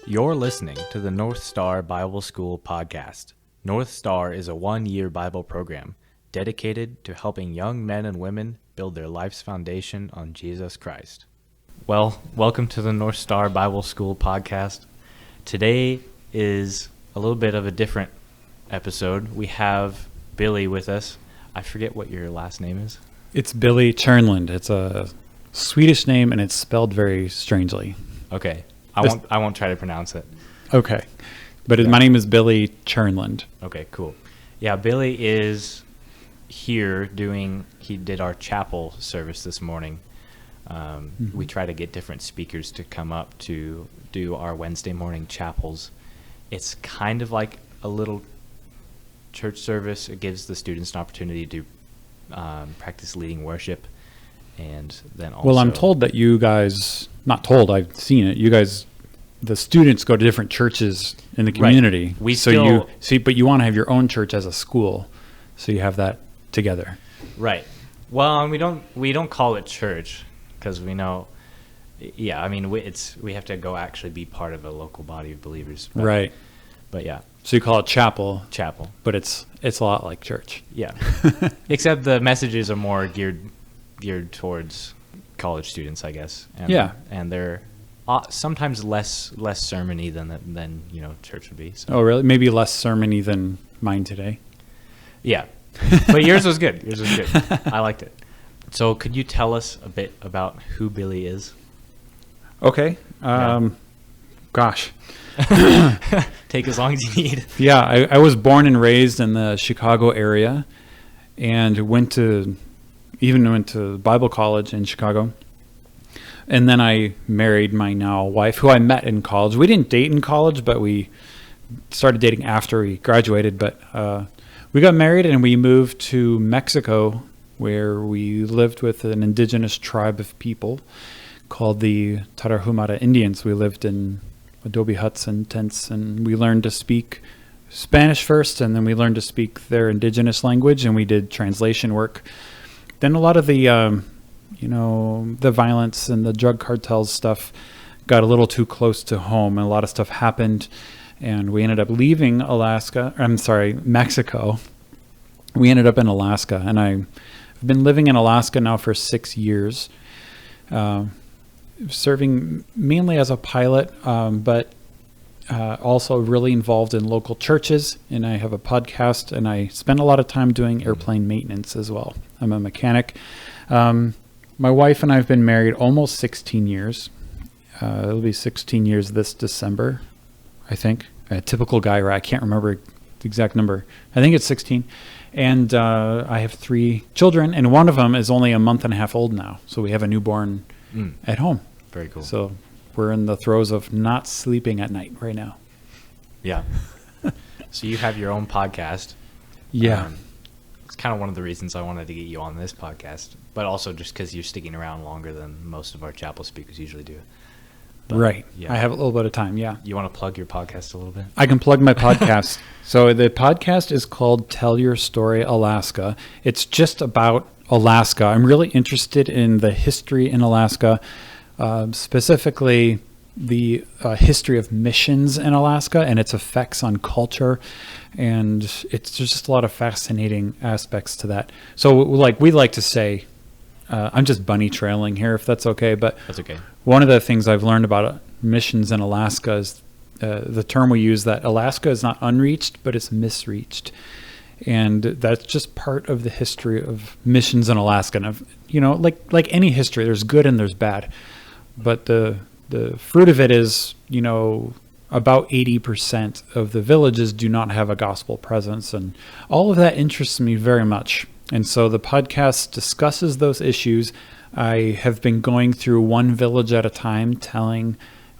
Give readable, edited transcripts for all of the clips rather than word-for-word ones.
You're listening to the North Star Bible School podcast. North Star is a one-year Bible program dedicated to helping young men and women build their life's foundation on Jesus Christ. Well, welcome to the North Star Bible School podcast. Today is a little bit of a different episode. We have Billy with us. I forget what your last name is. It's Billy Tjernlund. It's a Swedish name, and it's spelled very strangely. Okay. I won't try to pronounce it. Okay. But My name is Billy Tjernlund. Okay, cool. Yeah, Billy is here he did our chapel service this morning. We try to get different speakers to come up to do our Wednesday morning chapels. It's kind of like a little church service. It gives the students an opportunity to practice leading worship. And then also... Well, I'm told that you guys, not told, I've seen it, you guys, the students go to different churches in the community. Right. But you want to have your own church as a school, so you have that together. Right. Well, we don't call it church because we know, yeah, I mean, we have to go actually be part of a local body of believers. Right. But yeah. So you call it chapel. Chapel. But it's a lot like church. Yeah. Except the messages are more geared towards college students, I guess. And they're sometimes less sermon-y than church would be. So. Oh, really? Maybe less sermon-y than mine today. Yeah, but yours was good. I liked it. So, could you tell us a bit about who Billy is? Okay. Gosh. Take as long as you need. Yeah, I was born and raised in the Chicago area, and went to Bible college in Chicago. And then I married my now wife, who I met in college. We didn't date in college, but we started dating after we graduated. But we got married and we moved to Mexico, where we lived with an indigenous tribe of people called the Tarahumara Indians. We lived in adobe huts and tents, and we learned to speak Spanish first, and then we learned to speak their indigenous language, and we did translation work. Then a lot of the, the violence and the drug cartels stuff got a little too close to home, and a lot of stuff happened, and we ended up leaving Mexico. We ended up in Alaska, and I've been living in Alaska now for 6 years, serving mainly as a pilot, but also really involved in local churches, and I have a podcast, and I spend a lot of time doing airplane maintenance as well. I'm a mechanic. My wife and I have been married almost 16 years. It'll be 16 years this December, I think. A typical guy, right? I can't remember the exact number. I think it's 16. And I have 3 children, and one of them is only a month and a half old now. So we have a newborn at home. Very cool. So we're in the throes of not sleeping at night right now. Yeah. So you have your own podcast. Yeah. It's kind of one of the reasons I wanted to get you on this podcast, but also just because you're sticking around longer than most of our chapel speakers usually do. But, right. Yeah. I have a little bit of time, yeah. You want to plug your podcast a little bit? I can plug my podcast. So the podcast is called Tell Your Story Alaska. It's just about Alaska. I'm really interested in the history in Alaska, specifically the history of missions in Alaska and its effects on culture. And it's just a lot of fascinating aspects to that. So we like to say, I'm just bunny trailing here, if that's okay. But that's okay. One of the things I've learned about missions in Alaska is the term we use, that Alaska is not unreached, but it's misreached. And that's just part of the history of missions in Alaska. And like any history, there's good and there's bad. But the fruit of it is, about 80% of the villages do not have a gospel presence. And all of that interests me very much. And so the podcast discusses those issues. I have been going through one village at a time, telling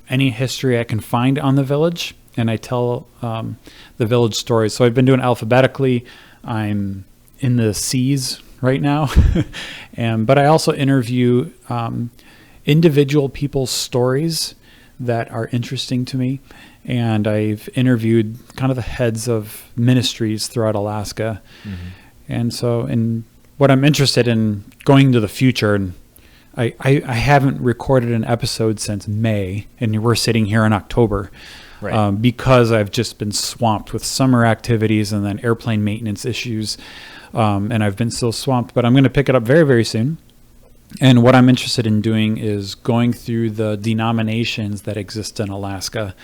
any history I can find on the village. And I tell the village stories. So I've been doing alphabetically. I'm in the C's right now. But I also interview individual people's stories that are interesting to me. And I've interviewed kind of the heads of ministries throughout Alaska. Mm-hmm. And what I'm interested in going into the future, and I haven't recorded an episode since May, and we're sitting here in October. Right. Because I've just been swamped with summer activities and then airplane maintenance issues. And I've been so swamped, but I'm going to pick it up very, very soon. And what I'm interested in doing is going through the denominations that exist in Alaska.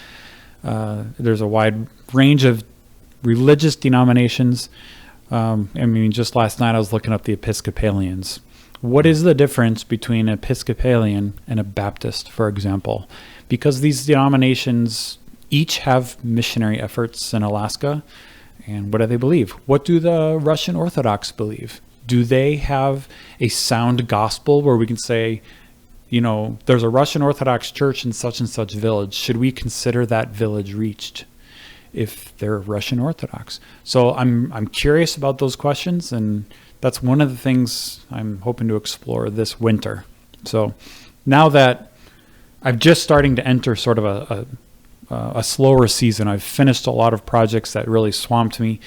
There's a wide range of religious denominations. Just last night I was looking up the Episcopalians. What is the difference between an Episcopalian and a Baptist, for example? Because these denominations each have missionary efforts in Alaska. And what do they believe? What do the Russian Orthodox believe? Do they have a sound gospel where we can say, there's a Russian Orthodox church in such and such village. Should we consider that village reached if they're Russian Orthodox? So I'm curious about those questions, and that's one of the things I'm hoping to explore this winter. So now that I'm just starting to enter sort of a slower season, I've finished a lot of projects that really swamped me,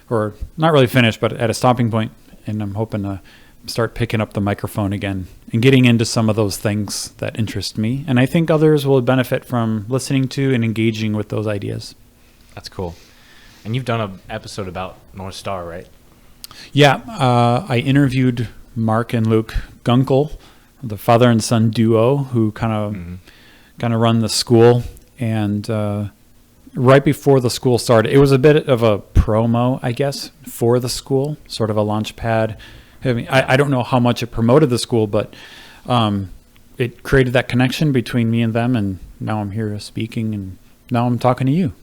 or not really finished, but at a stopping point. And I'm hoping to start picking up the microphone again and getting into some of those things that interest me. And I think others will benefit from listening to and engaging with those ideas. That's cool. And you've done an episode about North Star, right? Yeah. I interviewed Mark and Luke Gunkel, the father and son duo who kind of run the school. And right before the school started, it was a bit of a promo, I guess, for the school, sort of a launch pad. I don't know how much it promoted the school, but it created that connection between me and them. And now I'm here speaking, and now I'm talking to you.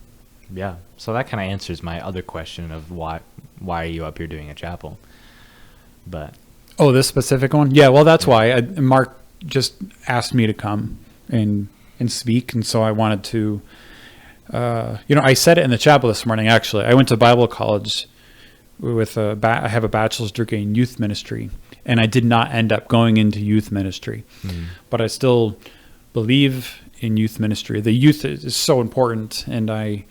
Yeah. So that kind of answers my other question of why are you up here doing a chapel? But this specific one? Yeah, well, that's why. Mark just asked me to come and speak, and so I wanted to I said it in the chapel this morning. Actually, I went to Bible college with I have a bachelor's degree in youth ministry, and I did not end up going into youth ministry, but I still believe in youth ministry. The youth is so important, and I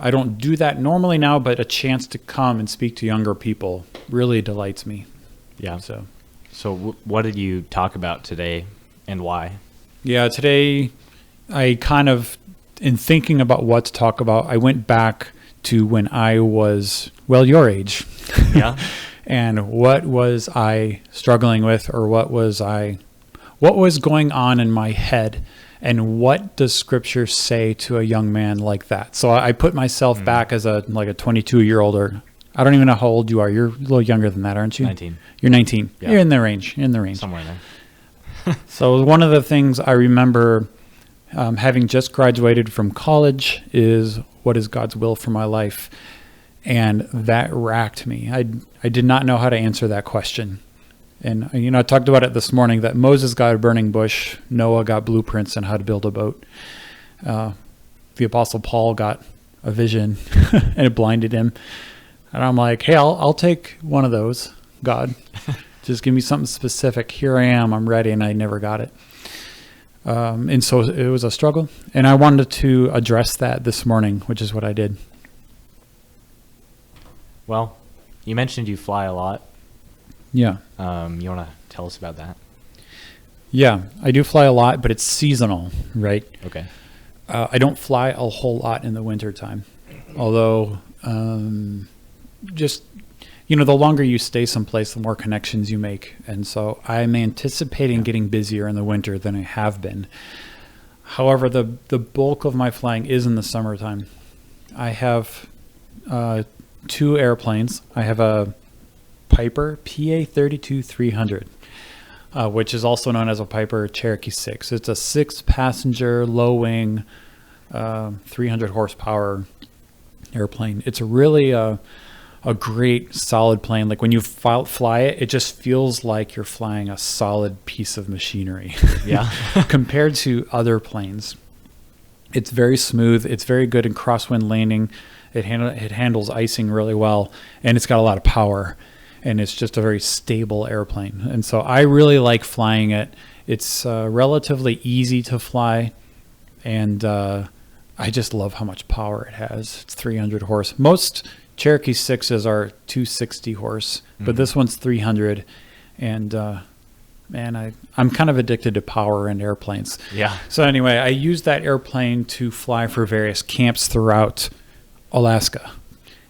don't do that normally now, but a chance to come and speak to younger people really delights me. Yeah. So what did you talk about today, and why? Yeah, today I kind of, in thinking about what to talk about, I went back to when I was, your age. Yeah. And what was I struggling with, or what was going on in my head, and what does Scripture say to a young man like that? So I put myself back as a 22-year-old, or I don't even know how old you are. You're a little younger than that, aren't you? 19. You're 19. Yeah. You're in the range. Somewhere there. So one of the things I remember having just graduated from college is, what is God's will for my life? And that racked me. I did not know how to answer that question. And, I talked about it this morning, that Moses got a burning bush, Noah got blueprints on how to build a boat. The Apostle Paul got a vision and it blinded him. And I'm like, hey, I'll take one of those, God. Just give me something specific. Here I am. I'm ready. And I never got it. And so it was a struggle. And I wanted to address that this morning, which is what I did. Well, you mentioned you fly a lot. Yeah. You want to tell us about that? Yeah, I do fly a lot, but it's seasonal, right? Okay. I don't fly a whole lot in the wintertime. Although, the longer you stay someplace, the more connections you make. And so I'm anticipating getting busier in the winter than I have been. However, the bulk of my flying is in the summertime. I have 2 airplanes. I have a Piper PA-32-300, which is also known as a Piper Cherokee 6. It's a 6-passenger, low-wing, 300 horsepower airplane. It's really a great, solid plane. Like when you fly it, it just feels like you're flying a solid piece of machinery. Yeah. Compared to other planes. It's very smooth. It's very good in crosswind landing. It handles icing really well, and it's got a lot of power. And it's just a very stable airplane. And so I really like flying it. It's relatively easy to fly, and I just love how much power it has. It's 300 horse. Most Cherokee 6s are 260 horse, but this one's 300, and man, I'm kind of addicted to power and airplanes. Yeah. So anyway, I used that airplane to fly for various camps throughout Alaska.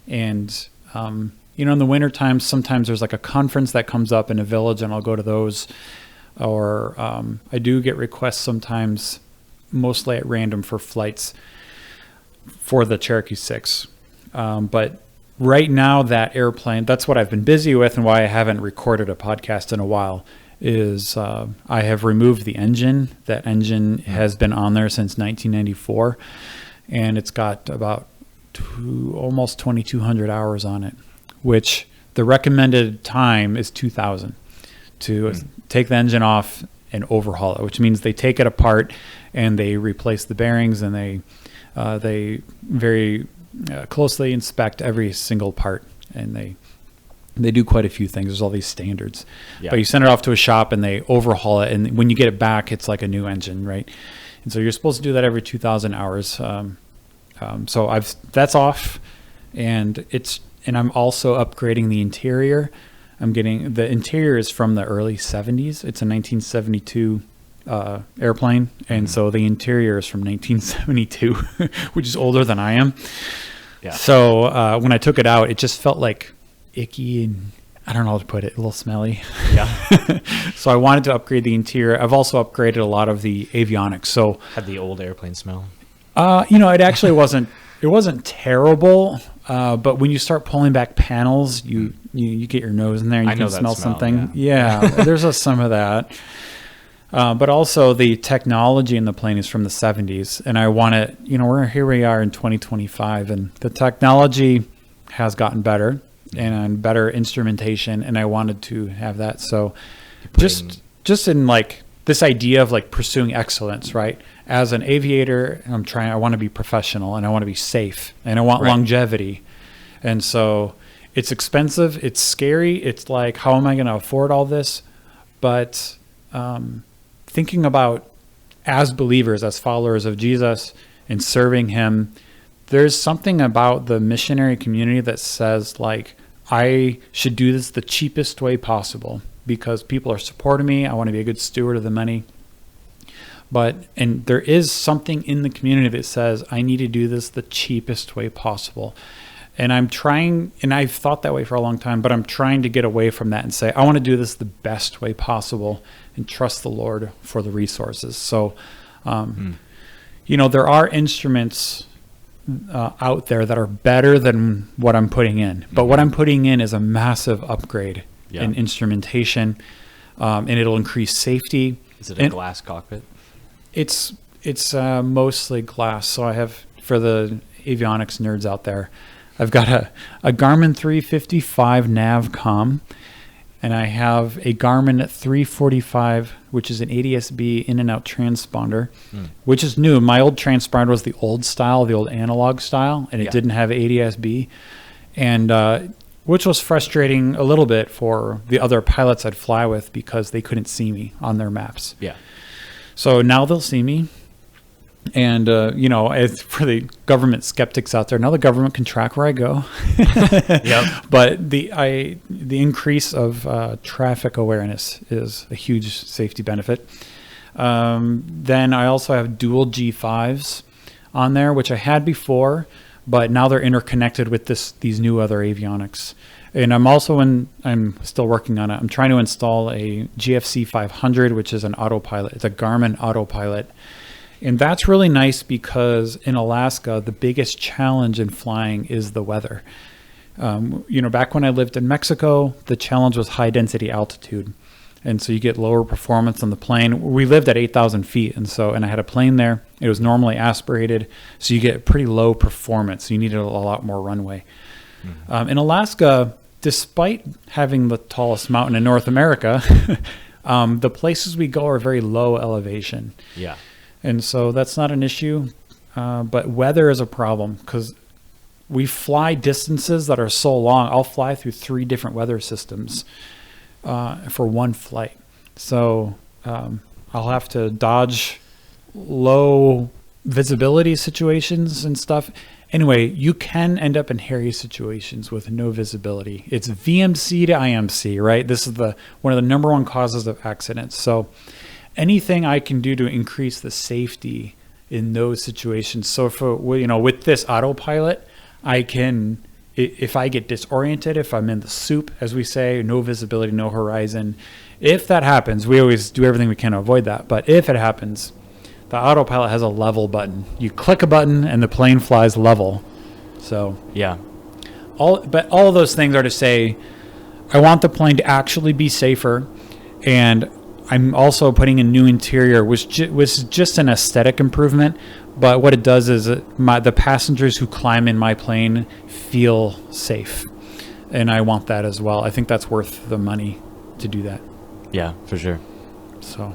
And, in the wintertime, sometimes there's like a conference that comes up in a village, and I'll go to those. Or I do get requests sometimes, mostly at random, for flights for the Cherokee 6. But right now, that airplane, that's what I've been busy with, and why I haven't recorded a podcast in a while, is I have removed the engine. That engine has been on there since 1994, and it's got about almost 2,200 hours on it, which the recommended time is 2,000 to take the engine off and overhaul it, which means they take it apart and they replace the bearings, and they very closely inspect every single part, and they do quite a few things. There's all these standards. Yeah. But you send it off to a shop and they overhaul it, and when you get it back, it's like a new engine, right? And so you're supposed to do that every 2,000 hours. So that's off, and I'm also upgrading the interior. The interior is from the early 70s. It's a 1972 airplane, and so the interior is from 1972, which is older than I am. Yeah. So when I took it out, it just felt like icky, and I don't know how to put it, a little smelly. Yeah. So I wanted to upgrade the interior. I've also upgraded a lot of the avionics. So had the old airplane smell? It actually wasn't terrible. But when you start pulling back panels, you get your nose in there and you can smell something. Yeah, there's some of that. But also the technology in the plane is from the 70s, and I want it. Here we are in 2025, and the technology has gotten better and better instrumentation, and I wanted to have that. So just in like this idea of like pursuing excellence, right? As an aviator, I want to be professional, and I want to be safe, and I want longevity. And so it's expensive, it's scary. It's like, how am I going to afford all this? But thinking about, as believers, as followers of Jesus and serving him, there's something about the missionary community that says, like, I should do this the cheapest way possible because people are supporting me. I want to be a good steward of the money. And there is something in the community that says, I need to do this the cheapest way possible. And I'm trying, and I've thought that way for a long time, but I'm trying to get away from that and say, I want to do this the best way possible and trust the Lord for the resources. So, there are instruments out there that are better than what I'm putting in. But what I'm putting in is a massive upgrade in instrumentation, and it'll increase safety. Is it a glass cockpit? It's mostly glass. So I have, for the avionics nerds out there, I've got a Garmin 355 Navcom, and I have a Garmin 345, which is an ADS-B in and out transponder, which is new. My old transponder was the old style, the old analog style, and it didn't have ADS-B, and which was frustrating a little bit for the other pilots I'd fly with because they couldn't see me on their maps. Yeah. So now they'll see me. And, as for the government skeptics out there, now the government can track where I go. But the increase of traffic awareness is a huge safety benefit. Then I also have dual G5s on there, which I had before, but now they're interconnected with these new other avionics. And I'm still working on it. I'm trying to install a GFC 500, which is an autopilot. It's a Garmin autopilot. And that's really nice because in Alaska, the biggest challenge in flying is the weather. Back when I lived in Mexico, the challenge was high density altitude. And so you get lower performance on the plane. We lived at 8,000 feet. And I had a plane there. It was normally aspirated. So you get pretty low performance. You needed a lot more runway. In Alaska, despite having the tallest mountain in North America, the places we go are very low elevation. Yeah. And so that's not an issue, but weather is a problem because we fly distances that are so long. I'll fly through 3 different weather systems for one flight. So I'll have to dodge low visibility situations and stuff. Anyway, you can end up in hairy situations with no visibility. It's VMC to IMC, right? This is one of the number one causes of accidents. So anything I can do to increase the safety in those situations. So with this autopilot, I can, if I get disoriented, if I'm in the soup, as we say, no visibility, no horizon, if that happens, we always do everything we can to avoid that. But if it happens, the autopilot has a level button. You click a button and the plane flies level. So Yeah. all of those things are to say, I want the plane to actually be safer, and I'm also putting a new interior, which was just an aesthetic improvement. But what it does is the passengers who climb in my plane feel safe, and I want that as well. I think that's worth the money to do that. Yeah, for sure. So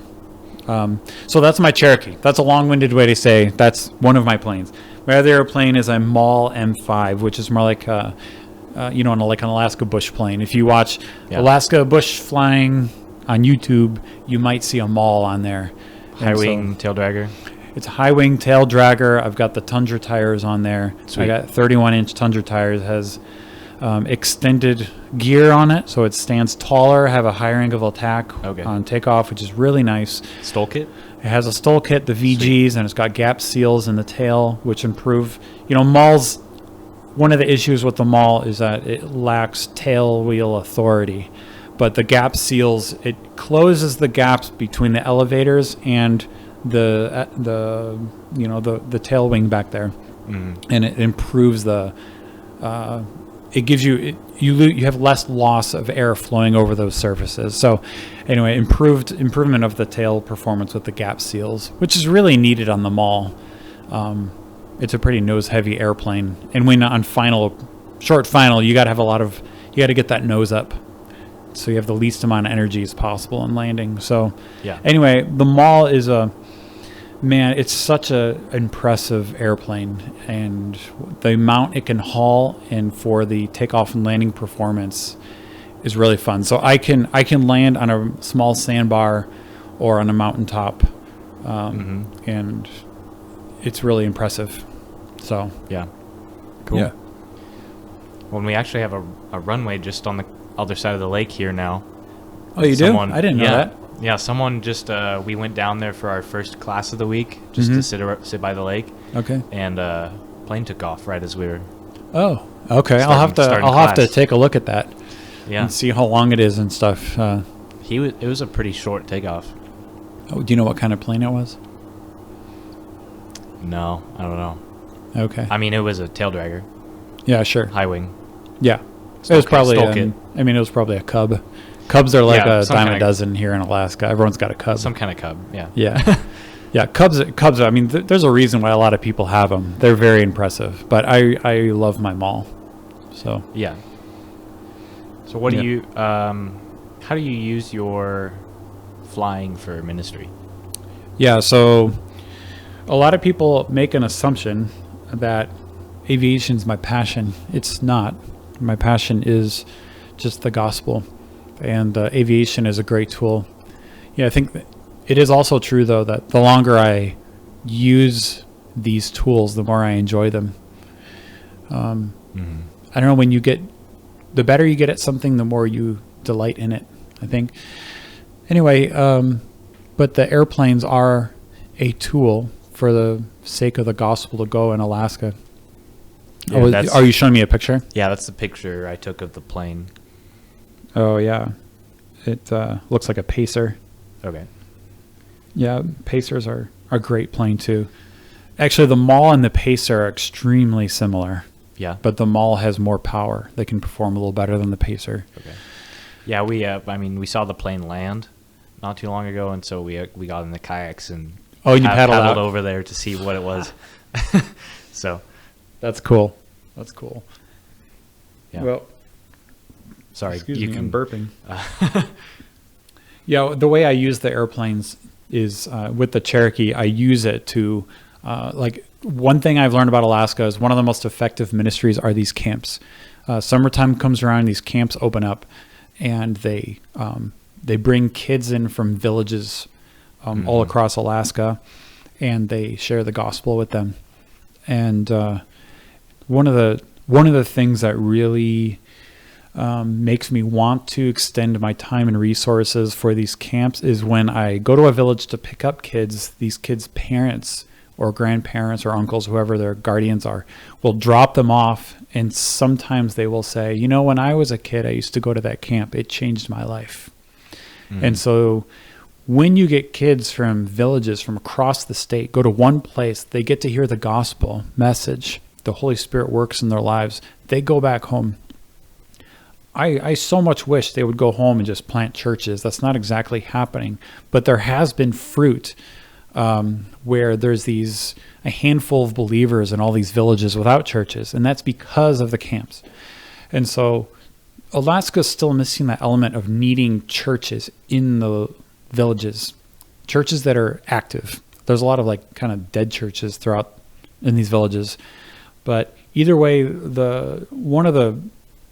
that's my Cherokee. That's a long-winded way to say that's one of my planes. My other airplane is a Mall M5, which is more like like an Alaska bush plane. If you watch Alaska bush flying on YouTube, you might see a Mall on there. High wing tail dragger. It's a high wing tail dragger. I've got the Tundra tires on there. Sweet. I got 31-inch Tundra tires. Has extended gear on it, so it stands taller, have a higher angle of attack on takeoff, which is really nice. Stole kit? It has a stole kit, the VGs, Sweet. And it's got gap seals in the tail, which improve. Malls, one of the issues with the Mall is that it lacks tail wheel authority. But the gap seals, it closes the gaps between the elevators and the tail wing back there. And it improves it gives you you have less loss of air flowing over those surfaces. So anyway, improvement of the tail performance with the gap seals, which is really needed on the Mall. It's a pretty nose heavy airplane, and when on short final, you got to get that nose up, so you have the least amount of energy as possible in landing. So anyway, the Mall is it's such a impressive airplane, and the amount it can haul and for the takeoff and landing performance is really fun. So I can land on a small sandbar or on a mountaintop, and it's really impressive. So cool. Yeah. When we actually have a runway just on the other side of the lake here now. Oh, you do? I didn't know that. Yeah, someone just we went down there for our first class of the week just to sit by the lake. Okay. And plane took off right as we were. Oh, okay. I'll have to take a look at that. Yeah. And see how long it is and stuff. It was a pretty short takeoff. Oh, do you know what kind of plane it was? No, I don't know. Okay. I mean, it was a tail dragger. Yeah, sure. High wing. Yeah. It was probably a Cub. Cubs are like a dime a dozen here in Alaska. Everyone's got a Cub. Some kind of Cub, yeah. Yeah. Yeah, Cubs, I mean, there's a reason why a lot of people have them. They're very impressive. But I love my Mall. So. Yeah. So what do you, how do you use your flying for ministry? Yeah, so a lot of people make an assumption that aviation's my passion. It's not. My passion is just the gospel. And aviation is a great tool. Yeah, I think that it is also true, though, that the longer I use these tools, the more I enjoy them. I don't know, the better you get at something, the more you delight in it, I think. Anyway, but the airplanes are a tool for the sake of the gospel to go in Alaska. Yeah, are you showing me a picture? Yeah, that's the picture I took of the plane. Oh, yeah. It looks like a Pacer. Okay. Yeah, Pacers are a great plane, too. Actually, the Mall and the Pacer are extremely similar. Yeah. But the Mall has more power. They can perform a little better than the Pacer. Okay. Yeah, we saw the plane land not too long ago, and so we got in the kayaks and paddled over there to see what it was. So that's cool. Yeah. Well, sorry, I'm burping. Yeah, the way I use the airplanes is with the Cherokee. I use it to one thing I've learned about Alaska is one of the most effective ministries are these camps. Summertime comes around, these camps open up, and they bring kids in from villages all across Alaska, and they share the gospel with them. And one of the things that really makes me want to extend my time and resources for these camps is when I go to a village to pick up kids. These kids' parents or grandparents or uncles, whoever their guardians are, will drop them off, and sometimes they will say, when I was a kid, I used to go to that camp. It changed my life. And so when you get kids from villages from across the state, go to one place, they get to hear the gospel message. The Holy Spirit works in their lives. They go back home. I so much wish they would go home and just plant churches. That's not exactly happening. But there has been fruit where there's a handful of believers in all these villages without churches. And that's because of the camps. And so Alaska's still missing that element of needing churches in the villages, churches that are active. There's a lot of kind of dead churches throughout in these villages. But either way, one of the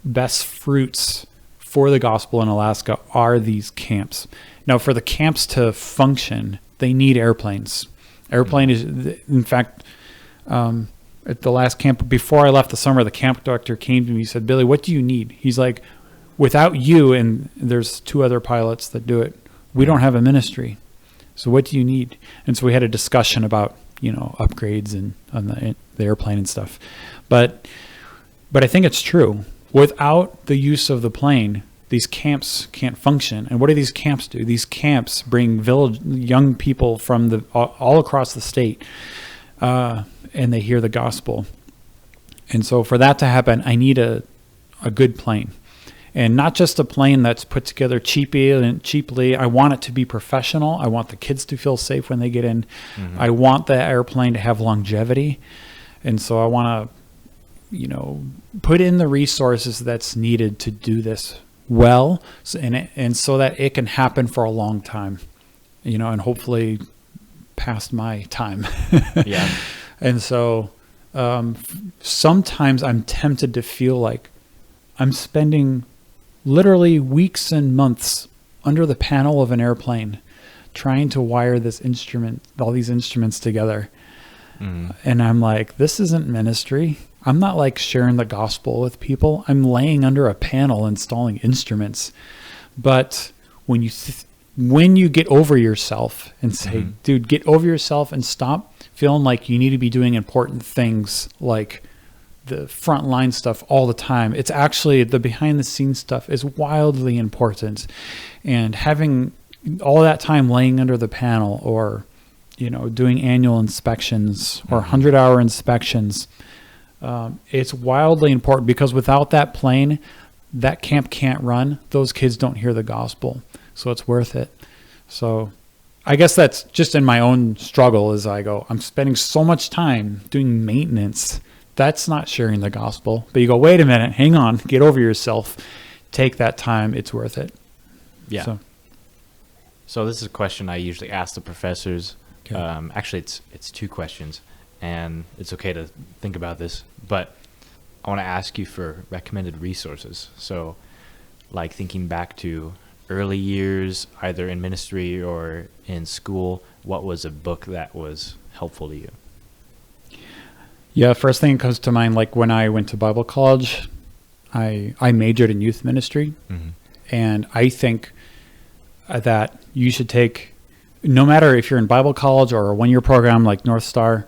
best fruits for the gospel in Alaska are these camps. Now, for the camps to function, they need airplanes. Airplane is, in fact, at the last camp, before I left the summer, the camp director came to me and said, "Billy, what do you need?" He's like, "Without you," and there's 2 other pilots that do it, "we don't have a ministry. So what do you need?" And so we had a discussion about, upgrades and on the airplane and stuff. But I think it's true. Without the use of the plane, these camps can't function. And what do these camps do? These camps bring young people from all across the state, and they hear the gospel. And so for that to happen, I need a good plane. And not just a plane that's put together cheaply. I want it to be professional. I want the kids to feel safe when they get in. I want the airplane to have longevity. And so I want to, put in the resources that's needed to do this well, and so that it can happen for a long time, and hopefully past my time. Yeah. And so sometimes I'm tempted to feel like I'm spending literally weeks and months under the panel of an airplane trying to wire all these instruments together. And I'm like, this isn't ministry. I'm not sharing the gospel with people. I'm laying under a panel installing instruments. But when you get over yourself and say, dude, get over yourself and stop feeling like you need to be doing important things like the frontline stuff all the time. It's actually the behind the scenes stuff is wildly important. And having all that time laying under the panel or, doing annual inspections or 100-hour inspections, it's wildly important because without that plane, that camp can't run. Those kids don't hear the gospel. So it's worth it. So I guess that's just in my own struggle as I go, I'm spending so much time doing maintenance. That's not sharing the gospel. But you go, wait a minute, hang on, get over yourself. Take that time. It's worth it. Yeah. So this is a question I usually ask the professors. Okay. Actually, it's 2 questions, and it's okay to think about this. But I want to ask you for recommended resources. So, thinking back to early years, either in ministry or in school, what was a book that was helpful to you? Yeah, first thing that comes to mind, when I went to Bible college, I majored in youth ministry. And I think that you should take, no matter if you're in Bible college or a 1-year program like North Star,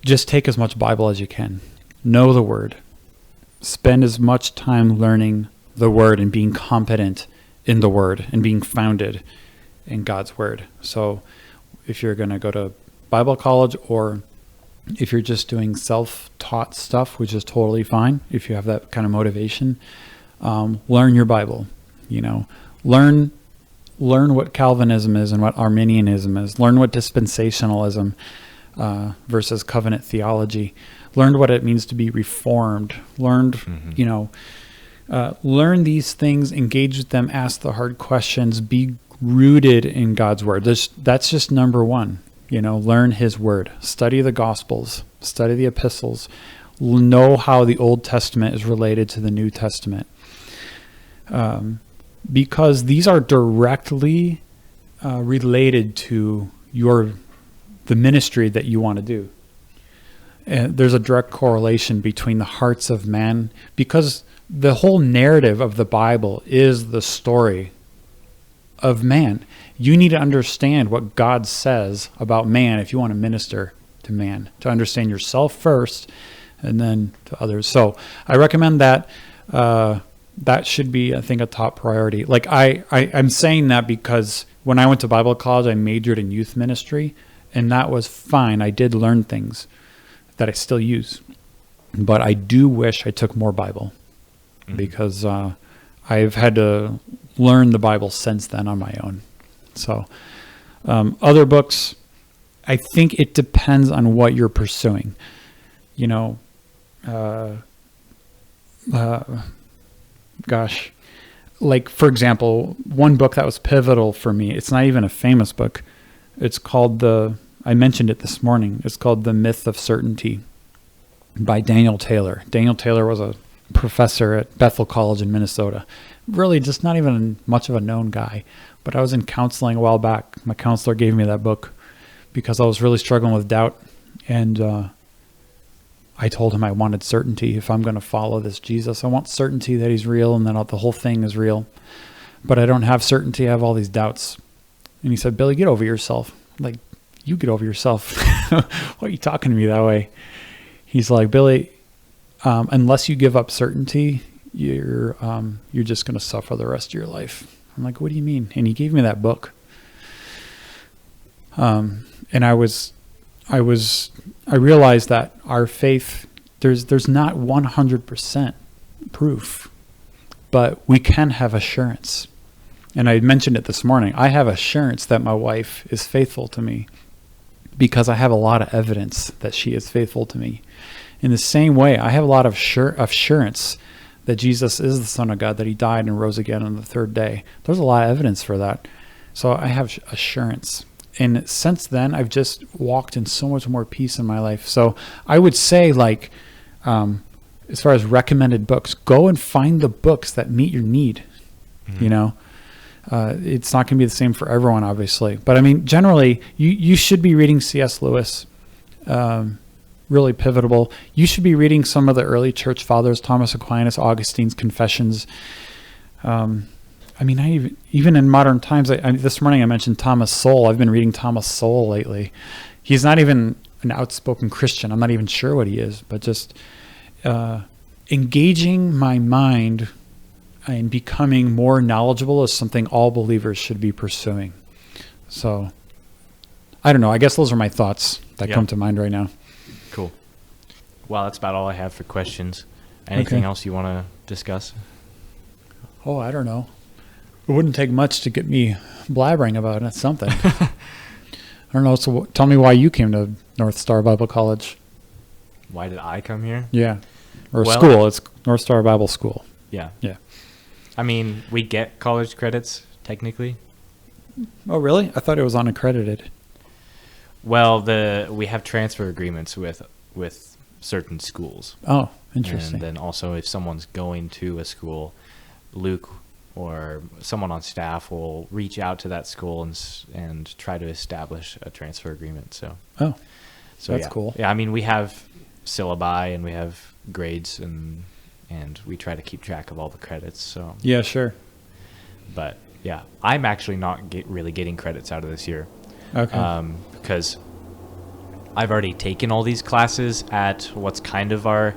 just take as much Bible as you can. Know the Word. Spend as much time learning the Word and being competent in the Word and being founded in God's Word. So if you're going to go to Bible college or if you're just doing self-taught stuff, which is totally fine if you have that kind of motivation, learn your Bible. Learn what Calvinism is and what Arminianism is. Learn what dispensationalism versus covenant theology. Learn what it means to be reformed. Learn these things, engage with them, ask the hard questions, be rooted in God's Word. That's just number 1. Learn His Word. Study the Gospels. Study the epistles. Know how the Old Testament is related to the New Testament. Because these are directly related to your the ministry that you want to do. And there's a direct correlation between the hearts of man, because the whole narrative of the Bible is the story of man. You need to understand what God says about man if you want to minister to man, to understand yourself first and then to others. So I recommend that. That should be, I think, a top priority. Like I'm saying that because when I went to Bible college, I majored in youth ministry, and that was fine. I did learn things that I still use, but I do wish I took more Bible, because I've had to learn the Bible since then on my own. So other books, I think it depends on what you're pursuing. You know, gosh, like, for example, one book that was pivotal for me, it's not even a famous book. It's called I mentioned it this morning. It's called The Myth of Certainty by Daniel Taylor. Daniel Taylor was a professor at Bethel College in Minnesota. Really just not even much of a known guy. But I was in counseling a while back. My counselor gave me that book because I was really struggling with doubt. And I told him I wanted certainty. If I'm going to follow this Jesus, I want certainty that he's real and that the whole thing is real. But I don't have certainty. I have all these doubts. And he said, Billy, get over yourself. I'm like, you get over yourself. Why are you talking to me that way? He's like, Billy, unless you give up certainty, you're just going to suffer the rest of your life. I'm like, what do you mean? And he gave me that book. And I realized that our faith, there's not 100% proof, but we can have assurance. And I mentioned it this morning. I have assurance that my wife is faithful to me because I have a lot of evidence that she is faithful to me. In the same way, I have a lot of assurance that Jesus is the Son of God, that he died and rose again on the third day. There's a lot of evidence for that. So I have assurance. And since then, I've just walked in so much more peace in my life. So I would say, like, as far as recommended books, go and find the books that meet your need. Mm-hmm. You know, it's not going to be the same for everyone, obviously. But I mean, generally, you should be reading C.S. Lewis, really pivotal. You should be reading some of the early church fathers, Thomas Aquinas, Augustine's Confessions. I mean, even in modern times, this morning I mentioned Thomas Sowell. I've been reading Thomas Sowell lately. He's not even an outspoken Christian. I'm not even sure what he is, but just engaging my mind and becoming more knowledgeable is something all believers should be pursuing. So, I don't know. I guess those are my thoughts that come to mind right now. Cool. Well, that's about all I have for questions. Anything else you want to discuss? Oh, I don't know. It wouldn't take much to get me blabbering about it. Something. I don't know. So tell me why you came to North Star Bible College. Why did I come here? Yeah. Or school. It's North Star Bible School. Yeah. Yeah. I mean, we get college credits, technically. Oh, really? I thought it was unaccredited. Well, we have transfer agreements with certain schools. Oh, interesting. And then also, if someone's going to a school, Luke or someone on staff will reach out to that school and try to establish a transfer agreement. So that's cool. Yeah, I mean, we have syllabi and we have grades and we try to keep track of all the credits. So yeah, sure. But yeah, I'm actually not really getting credits out of this year. Okay. Because I've already taken all these classes at what's kind of I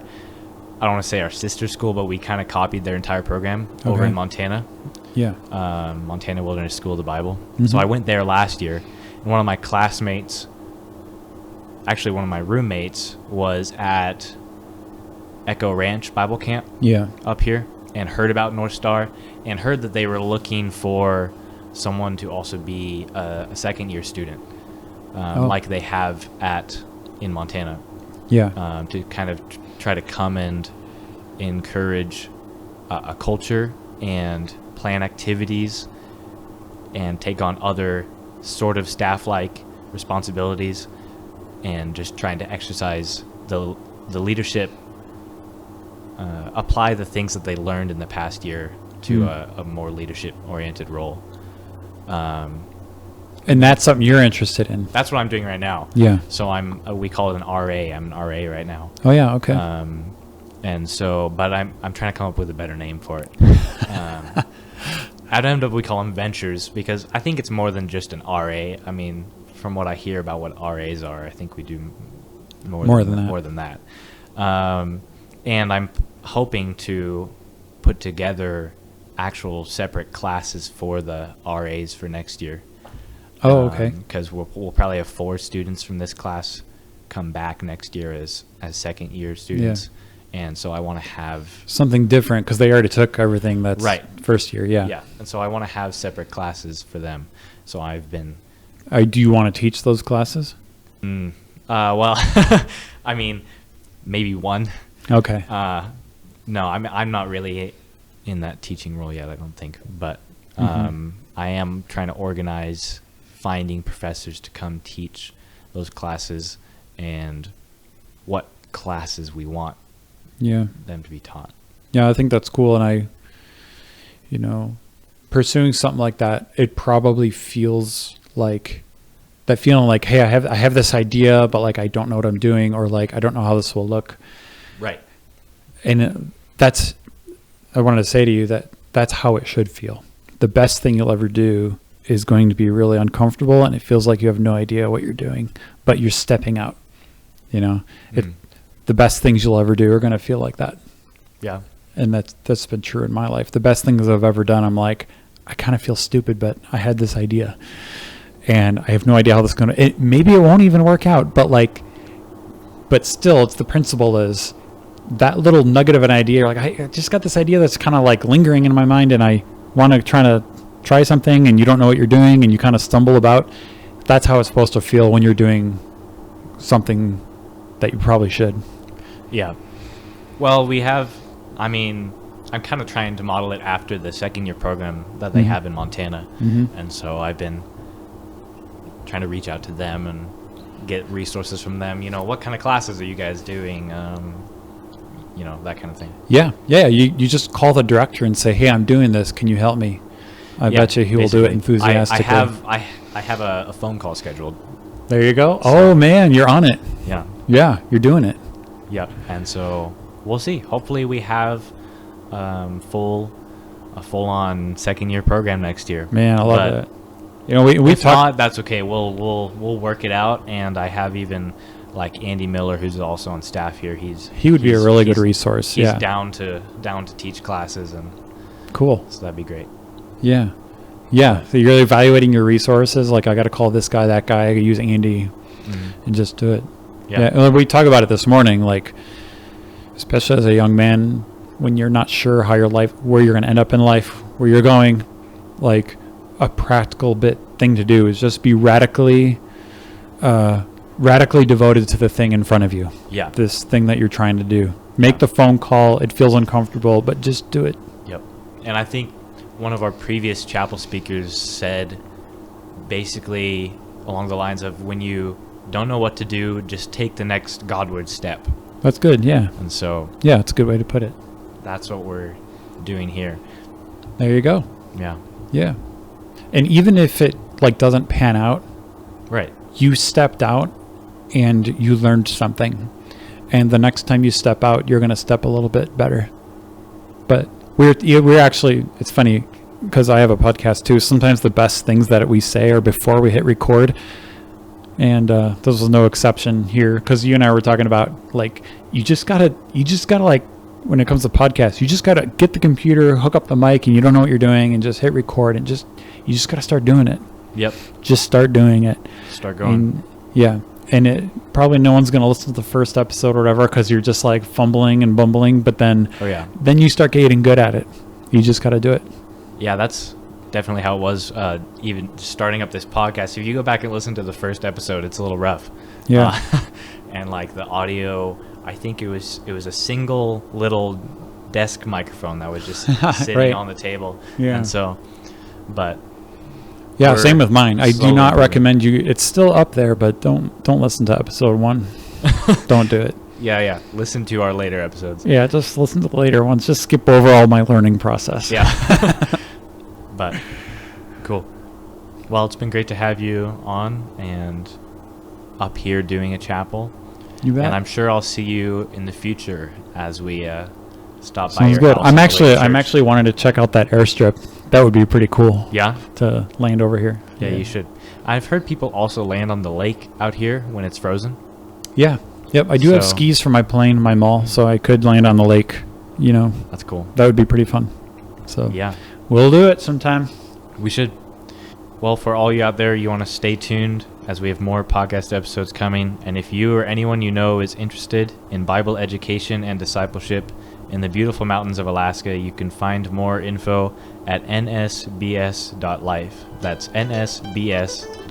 don't want to say our sister school, but we kind of copied their entire program over in Montana. Yeah. Montana Wilderness School of the Bible. Mm-hmm. So I went there last year, and one of my classmates, actually one of my roommates, was at Echo Ranch Bible Camp up here and heard about North Star and heard that they were looking for someone to also be a second-year student, like they have in Montana. Yeah. To kind of try to come and encourage a culture and plan activities and take on other sort of staff-like responsibilities and just trying to exercise the leadership, apply the things that they learned in the past year to a more leadership-oriented role. And And that's something you're interested in. That's what I'm doing right now. Yeah. So we call it an RA. I'm an RA right now. Oh yeah. Okay. And so, but I'm trying to come up with a better name for it. At NW we call them ventures because I think it's more than just an RA. I mean, from what I hear about what RAs are, I think we do more than that. And I'm hoping to put together actual separate classes for the RAs for next year. Oh, okay. Because we'll probably have 4 students from this class come back next year as second year students. And so I want to have something different because they already took everything that's right. First year. Yeah. Yeah. And so I want to have separate classes for them. So I've been. Do you want to teach those classes? Well, I mean, maybe one. Okay. No, I'm not really in that teaching role yet, I don't think. But I am trying to organize finding professors to come teach those classes and what classes we want them to be taught. Yeah, I think that's cool. And pursuing something like that, it probably feels like that feeling like, hey, I have this idea, but like I don't know what I'm doing, or like I don't know how this will look. Right. And I wanted to say to you that's how it should feel. The best thing you'll ever do is going to be really uncomfortable, and it feels like you have no idea what you're doing, but you're stepping out. The best things you'll ever do are going to feel like that. Yeah. And that's been true in my life. The best things I've ever done, I'm like, I kind of feel stupid, but I had this idea and I have no idea how this is going to, maybe it won't even work out, but still it's the principle is that little nugget of an idea. Like I just got this idea that's kind of like lingering in my mind and I want to try something and you don't know what you're doing and you kind of stumble about. That's how it's supposed to feel when you're doing something that you probably should. Yeah. Well, I'm kind of trying to model it after the second year program that they have in Montana. And so I've been trying to reach out to them and get resources from them. What kind of classes are you guys doing? That kind of thing. Yeah. You just call the director and say, hey, I'm doing this. Can you help me? I bet you he will do it enthusiastically. I have a phone call scheduled. There you go. So, oh man, you're on it. Yeah, you're doing it. Yep. And so we'll see. Hopefully we have a full-on second-year program next year. Man, I love it. We if not, that's okay. We'll work it out. And I have even like Andy Miller, who's also on staff here. He would be a really good resource. He's down to teach classes and cool. So that'd be great. Yeah. So you're evaluating your resources. Like I got to call this guy, that guy. I use Andy, and just do it. Yeah. We talk about it this morning. Like, especially as a young man, when you're not sure how where you're going to end up in life, where you're going, like a practical thing to do is just be radically devoted to the thing in front of you. Yeah. This thing that you're trying to do. Make the phone call. It feels uncomfortable, but just do it. Yep. And I think one of our previous chapel speakers said basically along the lines of when you don't know what to do, just take the next Godward step. That's good. Yeah. And so. Yeah, it's a good way to put it. That's what we're doing here. There you go. Yeah. Yeah. And even if it doesn't pan out, right? You stepped out and you learned something. And the next time you step out, you're going to step a little bit better. But we're actually, it's funny because I have a podcast too. Sometimes the best things that we say are before we hit record. And this was no exception here because you and I were talking about like, you just gotta like, when it comes to podcasts, you just got to get the computer, hook up the mic, and you don't know what you're doing, and just hit record, and you just got to start doing it. Yep. Just start doing it. Start going. And it probably no one's going to listen to the first episode or whatever because you're just like fumbling and bumbling, but then you start getting good at it. You just got to do it. Yeah, that's definitely how it was even starting up this podcast. If you go back and listen to the first episode, it's a little rough. Yeah. And like the audio, I think it was a single little desk microphone that was just sitting on the table. Yeah. And so, but yeah, same with mine. I do not recommend you. It's still up there, but don't listen to episode 1. Don't do it. Yeah. Listen to our later episodes. Yeah, just listen to the later ones. Just skip over all my learning process. Yeah. But cool. Well, it's been great to have you on and up here doing a chapel. You bet. And I'm sure I'll see you in the future as we stop by Sounds your good. house. I'm on the way to actually church. wanting to check out that airstrip. That would be pretty cool. Yeah? To land over here. Yeah, you should. I've heard people also land on the lake out here when it's frozen. Yeah. Yep. I do have So- skis for my plane, my mall, so I could land on the lake. You know, That's cool. that would be pretty fun. So Yeah, we'll do it sometime. we should. Well, for all you out there, you want to stay tuned as we have more podcast episodes coming. And if you or anyone you know is interested in Bible education and discipleship in the beautiful mountains of Alaska, you can find more info at nsbs.life. That's nsbs.life.